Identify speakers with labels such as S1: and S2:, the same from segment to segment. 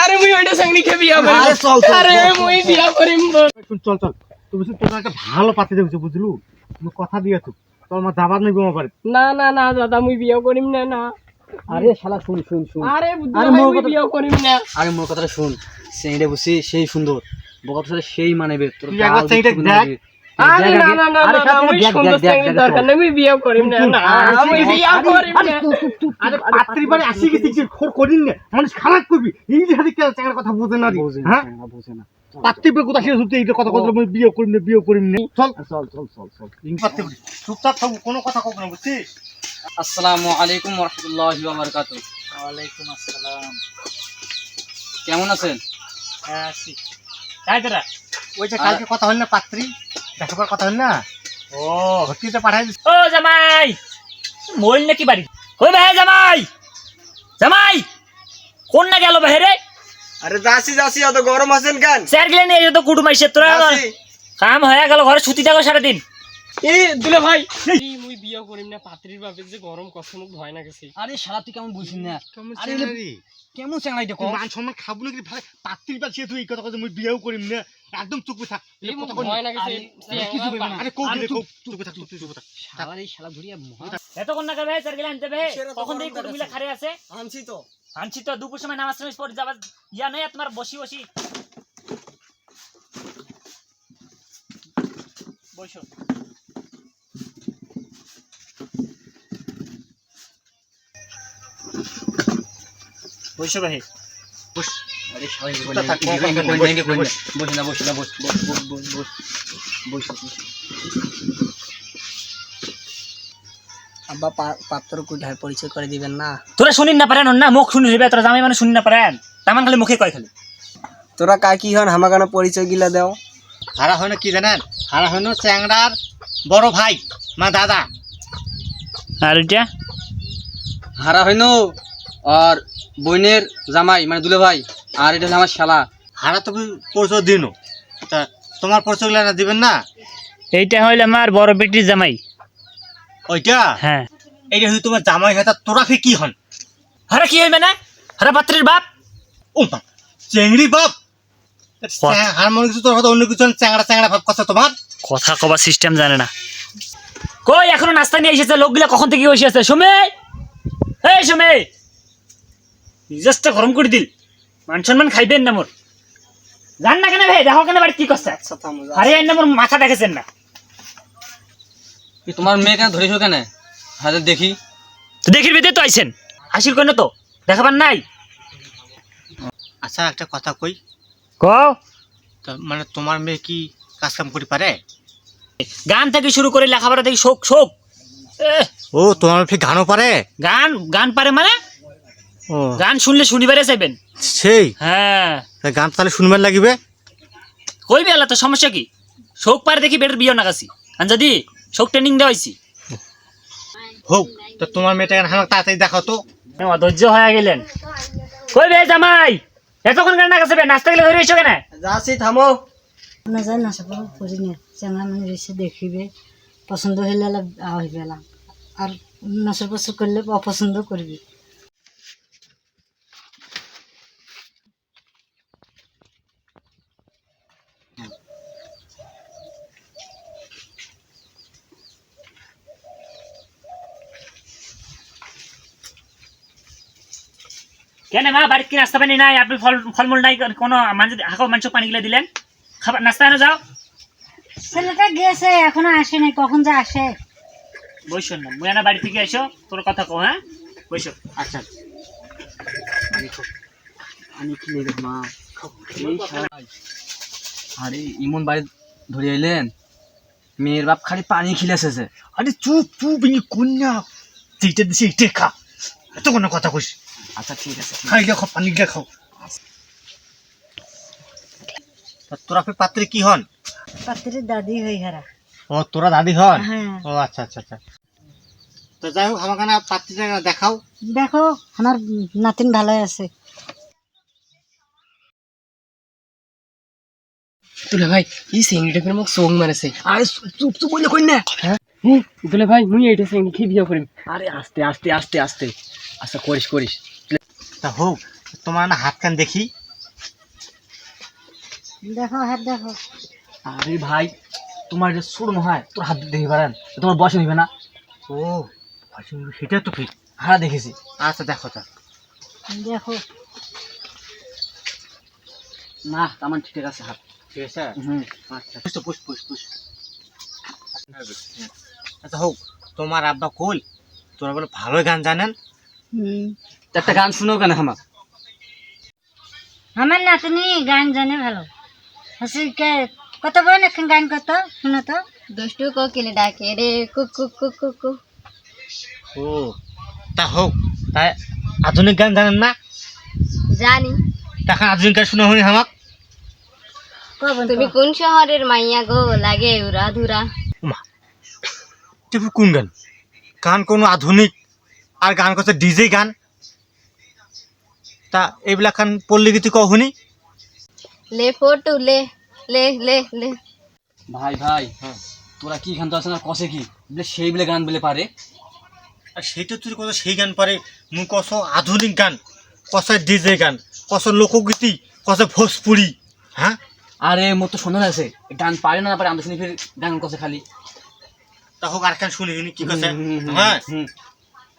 S1: আরে মুই ওইটা সঙ্গে কে বিয়া করিম।
S2: আরে চল চল
S1: আরে মুই বিয়া করিম।
S2: চল চল তুমি তোর একটা ভালো পাতি দেখছো বুঝলু তুমি কথা দিয়েছো তোর মা দাবাত নেই গোমা পারে
S1: না না না দাদা মুই বিয়া করিম না না।
S3: আরে শালা শুন শুন শুন
S1: আরে
S3: আরে
S1: মুই
S3: মোর কথা
S1: বিয়া করিম না।
S3: আরে মোর কথাটা শুন সেইটা বুঝছি সেই সুন্দর বকার সাথে সেই মানেবে তোর
S2: তুই একবার সেইটা দেখ।
S1: আরে না না না
S3: আরে
S1: না মুই সুন্দর সঙ্গে দরকার নেই মুই বিয়া করিম না না মুই বিয়া করিম না।
S2: আরে পাত্রী বাড়ি আসি গেছি কি খোর করিন না মানুষ খারাপ করবি এই যে হাতে চাঙ্গার কথা বুঝে না হ্যাঁ
S3: বুঝে না
S2: পাত্রী বাড়ি কথা শেষ হতে এইটা কথা কথা আমি বিয়ে করিম না চল
S3: চল চল চল চল
S2: পাত্রী বাড়ি চুপচাপ থাকবো কোনো কথা কব না বুঝছিস
S3: আসসালামু আলাইকুম ওয়া রাহমাতুল্লাহি ওয়া বারাকাতুহু।
S2: ওয়ালাইকুম আসসালাম
S3: কেমন আছেন?
S2: হ্যাঁ আসি তাই তোরা ওই যে কালকে কথা হল না পাত্রী দেখাবার কথা হল না ও ভর্তিতে পাঠাই দিস
S4: ও জামাই মোল নাকি বাড়ি কই ভাই জামাই জামাই কোন না গেল বাইরে
S5: আরে যাসি অত গরম আছেন কেন
S4: স্যার গেলেন এই তো কুটুম আইছে তোরা
S5: যাসি।
S4: কাম হয়ে গেল ঘরে ছুটি থাকো সারাদিন
S1: এ দুলা ভাই মুই বিয়া করিম না পাত্রীর বাপে যে গরম কষ্ট মুখ ভয় না গেছে।
S3: আরে শালা তুই কেমন বুঝিস না
S2: কেমন
S3: আরে
S2: চ্যাংড়ি
S3: কেমন চাঙ্গাই দেখো
S2: মান সম্মান খাবো নাকি ভাই পাত্রীর বাড়ি তুই এই কথা কথা মুই বিয়েও করিম না একদম চুপ থাক
S1: এই মুখ
S2: কথা কই
S1: ভয় না গেছে।
S2: কিছু কইবে না আরে কও দিলে কও চুপ থাক চুপ থাক
S3: শালা এই শালা ধরিয়া মহা
S4: এতক্ষণ না ভাই স্যার গেলেন আনতে ভাই কখন থেকে কুটুম মিলে খারে আছে
S5: আনছি তো
S4: আনছি তো দুপুর সময় নামাজ টামাজ পড়ে যাবা ইয়া নয় তোমার বসি বসি বসো
S2: বসে ভাই
S3: আরে শালা
S2: চুপ থাক,
S3: বস না বস না বস বস
S6: আব্বা পাত্র কোথায় পরিচয় করে দিবেন না?
S4: তোরা শুনিন না পারেন না মুখ শুনি দিবে তোরা জামাই মানে শুনি না পারেন তামান খালি মুখে কয় খালি
S6: তোরা কাকি হন হামাগানো পরিচয় গিলা দাও।
S2: হারা হয় না কি জানেন হারা হয় না চ্যাংড়ার বড় ভাই মা দাদা
S4: আর এটা
S3: হারা হইনো আর বইনের জামাই মানে দুলে ভাই আর এটা হলো আমার শালা
S2: হারা তো পরিচয় দিন তা তোমার পরিচয় গুলা না দিবেন না
S4: এইটা হইলো আমার বড় বেটির জামাই
S2: ওইটা
S4: হ্যাঁ
S2: এইটা হচ্ছে তোমার জামাই হয় তা তোরা ফে কি হন
S4: হারা কি হইবে না হারা পাত্রের বাপ
S2: ও মা চেংড়ি বাপ হার মনে কিছু তোর কথা অন্য কিছু চ্যাংড়া ভাব কথা তোমার
S4: কথা কবার সিস্টেম জানে না কই এখনো নাস্তা নিয়ে এসেছে লোকগুলা কখন থেকে বসে আছে সুমে এই সুমে জাস্ট গরম করে দিল মান সম্মান খাইবেন না মোর জান না কেন ভাই দেখো কেন বাড়ি কি করছে আরে এই না মোর মাথা দেখেছেন না
S3: তোমার মেয়ে কেন ধরেছো কেন হাতে দেখি
S4: তো দেখির বেদে তো আইছেন হাসির কেন তো দেখাবার নাই
S2: আচ্ছা একটা কথা কই
S4: কও
S2: তা মানে তোমার মেয়ে কি কাজ কাম করি পারে
S4: গান থেকে শুরু করে লেখাপড়া থেকে শোক শোক
S2: ও তোমার মেয়ে গানও পারে
S4: গান গান পারে মানে
S2: ও
S4: গান শুনলে শুনিবারে চাইবেন
S2: সেই
S4: হ্যাঁ
S2: তা গান তাহলে শুনবার লাগিবে
S4: কইবে আল্লাহ তো সমস্যা কি শোক পারে দেখি বেটার বিয়ে না কাছি আর যদি শোক ট্রেনিং দেওয়া হয়েছি
S2: হোক তো তোমার মেয়েটা আমাকে তাড়াতাড়ি দেখাও তো
S4: অধৈর্য হয়ে গেলেন কইবে জামাই এতক্ষণ কেন না কাছে নাস্তা গেলে ধরে এসো কেন
S6: যাচ্ছি থামো।
S7: না যায় না সব করি না চ্যাংড়া মানে এসে দেখিবে পছন্দ হইলে হইবে আর নসর পছর করলে অপছন্দ করবি
S4: কেন মা বাড়িতে কি নাস্তা পানি নাই আপনি ফলমূল নাই কোনো হাঁকাও মাংস পানি গিলে দিলেন খাবার নাস্তা এনে যাও
S7: ছেলেটা গেছে এখনো আসে নাই কখন যে আসে
S4: বসো না মুই না বাড়ি থেকে এসো তোর কথা কো হ্যাঁ বসো
S2: আচ্ছা
S3: আমি কি লেগে মা এই শালা আরে ইমন বাড়ি ধরে আইলেন মেয়ের বাপ খালি পানি খিলেছে
S2: আরে চুপ চুপ এই কন্যা যেটা দিছি এটা খা এত কোনো কথা কইস
S3: আচ্ছা ঠিক আছে
S2: খাইলে খাও পানি গিয়ে খাও তা তোরা ফে পাত্রী কি হন
S7: পাত্রের দাদি হই হারা
S2: ও তোরা দাদি হন
S7: হ্যাঁ
S2: ও আচ্ছা আচ্ছা আচ্ছা তো যাই হোক আমাকে না পাত্রীটা দেখাও
S7: দেখো আমার নাতিন ভালোই আছে
S1: দুলা ভাই এই সিংড়িটা করে মুখ সোং মারেছে।
S3: আরে চুপ চুপ বলে কই না
S1: দুলা ভাই মুই এইটা সিংড়ি কি বিয়া করিম।
S3: আরে আস্তে আস্তে আস্তে আস্তে আচ্ছা করিস
S2: তা হোক তোমার না হাত কান দেখি।
S7: দেখো হাত দেখো।
S3: আরে ভাই তোমার যে ছোট হয় তোর হাত দেখে পারেন তোমার বয়স হইবে না।
S2: ও সেটা তো ঠিক।
S3: হারা দেখেছি।
S2: আচ্ছা দেখো তা।
S7: দেখো
S3: না আমার ঠিক আছে হাত।
S2: ঠিক আছে।
S3: হুম।
S2: আচ্ছা পুষ পুষ পুষ পুষ। আচ্ছা হোক, তোমার আব্বা কল তোরা বলে ভালো গান জানেন।
S3: তো একটা গান শুনো কেন আমার?
S7: আমার নাতনি গান জানে ভালো। হাসিকে কত বড় এখন গান কত শুনো তো।
S8: দুষ্টু কোকিল ডাকে রে কুকু কুকু কু।
S2: ও তা হোক, তাই আধুনিক গান জানেন না?
S8: জানি।
S2: তখন আধুনিক গান শুনে হনি আমাক।
S8: তুমি কোন শহরের মাইয়া গো লাগে উরা ধুরা।
S2: কোন গান? গান কোনো আধুনিক আর গান করছে ডিজে গান। তা এইবিলা গান পড়লে কি তুই কখনই?
S8: লে ফটো লে লে লে লে।
S3: ভাই ভাই তোরা কি গান তো আছে না কষে কি বলে সেই বলে গান বলে পারে।
S2: আর সেইটা তুই কত সেই গান পারে, মুখ কত আধুনিক গান, কত ডিজে গান, কত লোকগীতি, কত ভোজপুরি। হ্যাঁ
S3: আরে মোর তো সুন্দর আছে গান পারে না পারে আমরা শুনি ফির গান কষে খালি।
S2: তা হোক আর খান শুনি কি কথা। হ্যাঁ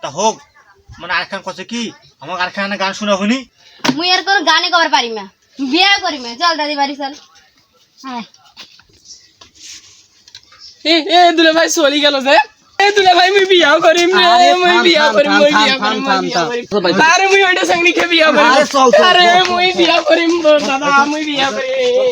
S2: তা হোক মানে আর খান কছে কি আমার আর খান গান শোনা হনি।
S8: মুই আর কোন গানে কবার পারি না, বিয়া করি না। চল দাদি বাড়ি চল।
S7: হ্যাঁ
S1: এ দুলে ভাই চলি গেল যে। এ দুলে ভাই মুই বিয়া করিম রে, মুই বিয়া করিম, মুই বিয়া করিম, মুই বিয়া করিম। আরে মুই ওইটা সঙ্গে বিয়া করিম। আরে মুই বিয়া করিম দাদা, মুই বিয়া করিম।